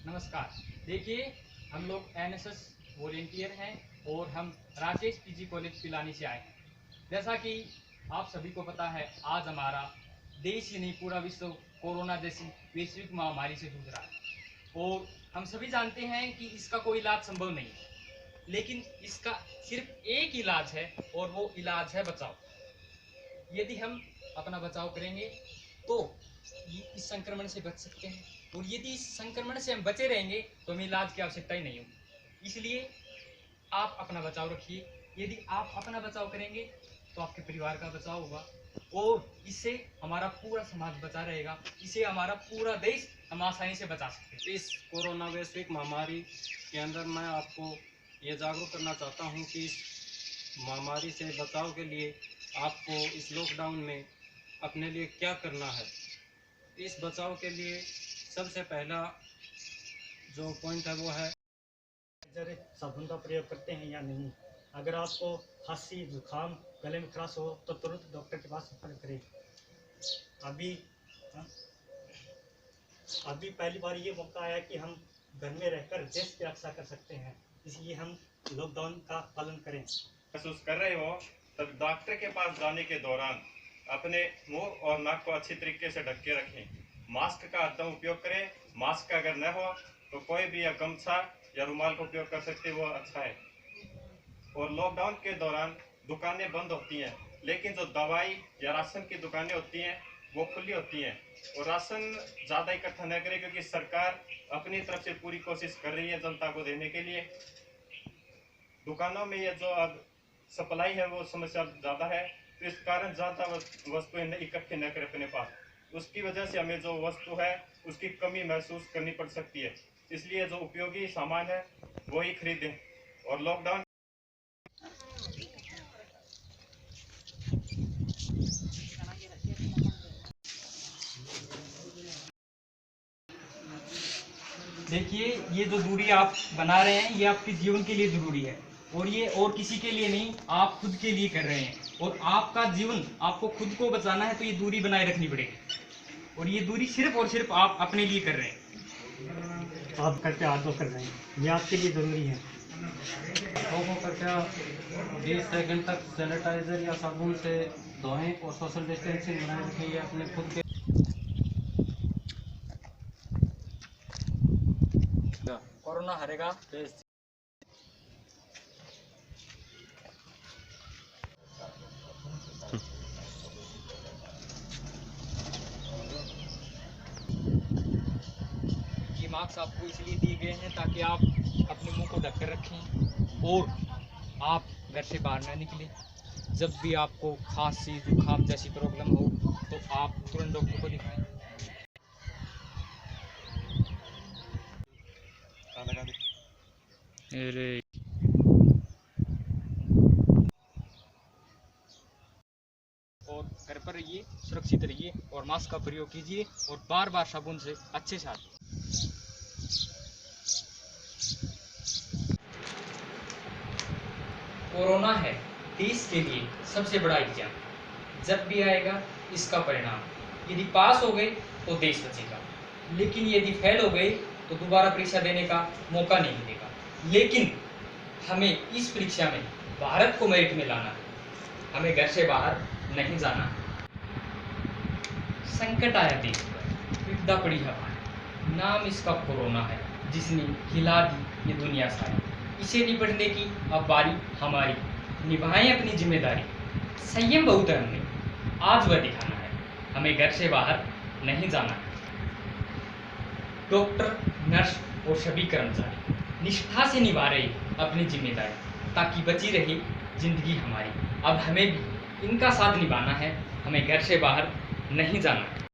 नमस्कार। देखिए, हम लोग एनएसएस वॉलेंटियर हैं और हम राकेश पीजी कॉलेज पिलानी से आए हैं। जैसा कि आप सभी को पता है, आज हमारा देश ही नहीं पूरा विश्व कोरोना जैसी वैश्विक महामारी से जूझ रहा है और हम सभी जानते हैं कि इसका कोई इलाज संभव नहीं है, लेकिन इसका सिर्फ एक इलाज है और वो इलाज है बचाव। यदि हम अपना बचाव करेंगे तो इस संक्रमण से बच सकते हैं, और यदि इस संक्रमण से हम बचे रहेंगे तो हमें इलाज की आवश्यकता ही नहीं होगी। इसलिए आप अपना बचाव रखिए। यदि आप अपना बचाव करेंगे तो आपके परिवार का बचाव होगा और इससे हमारा पूरा समाज बचा रहेगा, इसे हमारा पूरा देश हम आसानी से बचा सकते हैं। इस कोरोना वैश्विक महामारी के अंदर मैं आपको ये जागरूक करना चाहता हूँ कि इस महामारी से बचाव के लिए आपको इस लॉकडाउन में अपने लिए क्या करना है। इस बचाव के लिए सबसे पहला जो पॉइंट है वो है साबुन का प्रयोग करते हैं या नहीं। अगर आपको खांसी, जुकाम, गले में खराश हो तो तुरंत डॉक्टर के पास संपर्क करें। अभी पहली बार ये मौका आया कि हम घर में रहकर देश की रक्षा कर सकते हैं, इसलिए हम लॉकडाउन का पालन करें। महसूस कर रहे हो तब डॉक्टर के पास जाने के दौरान अपने मुंह और नाक को अच्छी तरीके से ढक के रखें। मास्क का हरदम उपयोग करें। मास्क अगर न हो तो कोई भी या गमछा या रुमाल का उपयोग कर सकते, वो अच्छा है। और लॉकडाउन के दौरान दुकानें बंद होती हैं, लेकिन जो दवाई या राशन की दुकानें होती हैं वो खुली होती हैं। और राशन ज़्यादा इकट्ठा न करें, क्योंकि सरकार अपनी तरफ से पूरी कोशिश कर रही है जनता को देने के लिए। दुकानों में ये जो अब सप्लाई है वो समस्या ज़्यादा है, तो इस कारण ज़्यादा वस्तुएं इकट्ठे न करें अपने पास। उसकी वजह से हमें जो वस्तु है उसकी कमी महसूस करनी पड़ सकती है। इसलिए जो उपयोगी सामान है वही खरीदें। और लॉकडाउन देखिए, ये जो दूरी आप बना रहे हैं ये आपके जीवन के लिए जरूरी है और ये और किसी के लिए नहीं, आप खुद के लिए कर रहे हैं। और आपका जीवन, आपको खुद को बचाना है तो ये दूरी बनाए रखनी पड़ेगी, और ये दूरी सिर्फ और सिर्फ आप अपने लिए कर रहे हैं। आप करके हाथ धो कर रहे हैं, ये आपके लिए ज़रूरी है। हाथों को करके 20 सेकंड तक सैनिटाइजर या साबुन से धोएं और सोशल डिस्टेंसिंग बनाए रखें। ये अपने खुद के कोरोना हारेगा। ये मास्क आपको इसलिए दिए गए हैं ताकि आप अपने मुंह को ढककर रखें और आप घर से बाहर ना निकलें। जब भी आपको खांसी, जुकाम जैसी प्रॉब्लम हो तो आप तुरंत डॉक्टर को दिखाएं। और घर पर रहिए, सुरक्षित रहिए और मास्क का प्रयोग कीजिए और बार बार साबुन से अच्छे से हाथ धोइए। कोरोना है देश के लिए सबसे बड़ा एग्जाम। जब भी आएगा इसका परिणाम, यदि पास हो गए तो देश बचेगा, लेकिन यदि फेल हो गए तो दोबारा परीक्षा देने का मौका नहीं मिलेगा। लेकिन हमें इस परीक्षा में भारत को मेरिट में लाना है, हमें घर से बाहर नहीं जाना है। संकट आया देश पर, विपदा पड़ी हमारे, नाम इसका कोरोना है जिसने हिला दी ये दुनिया सारी। इसे निपटने की अब बारी हमारी, निभाएं अपनी जिम्मेदारी। संयम बहुत है हमने, आज वह दिखाना है, हमें घर से बाहर नहीं जाना है। डॉक्टर, नर्स और सभी कर्मचारी निष्ठा से निभा रहे अपनी जिम्मेदारी, ताकि बची रही जिंदगी हमारी। अब हमें भी इनका साथ निभाना है, हमें घर से बाहर नहीं जाना है।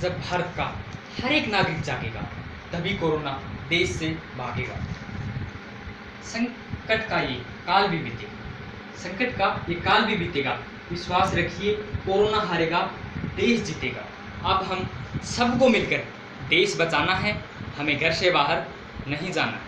जब भारत का हर एक नागरिक जागेगा तभी कोरोना देश से भागेगा। संकट का ये काल भी बीतेगा। विश्वास रखिए, कोरोना हारेगा, देश जीतेगा। अब हम सबको मिलकर देश बचाना है, हमें घर से बाहर नहीं जाना है।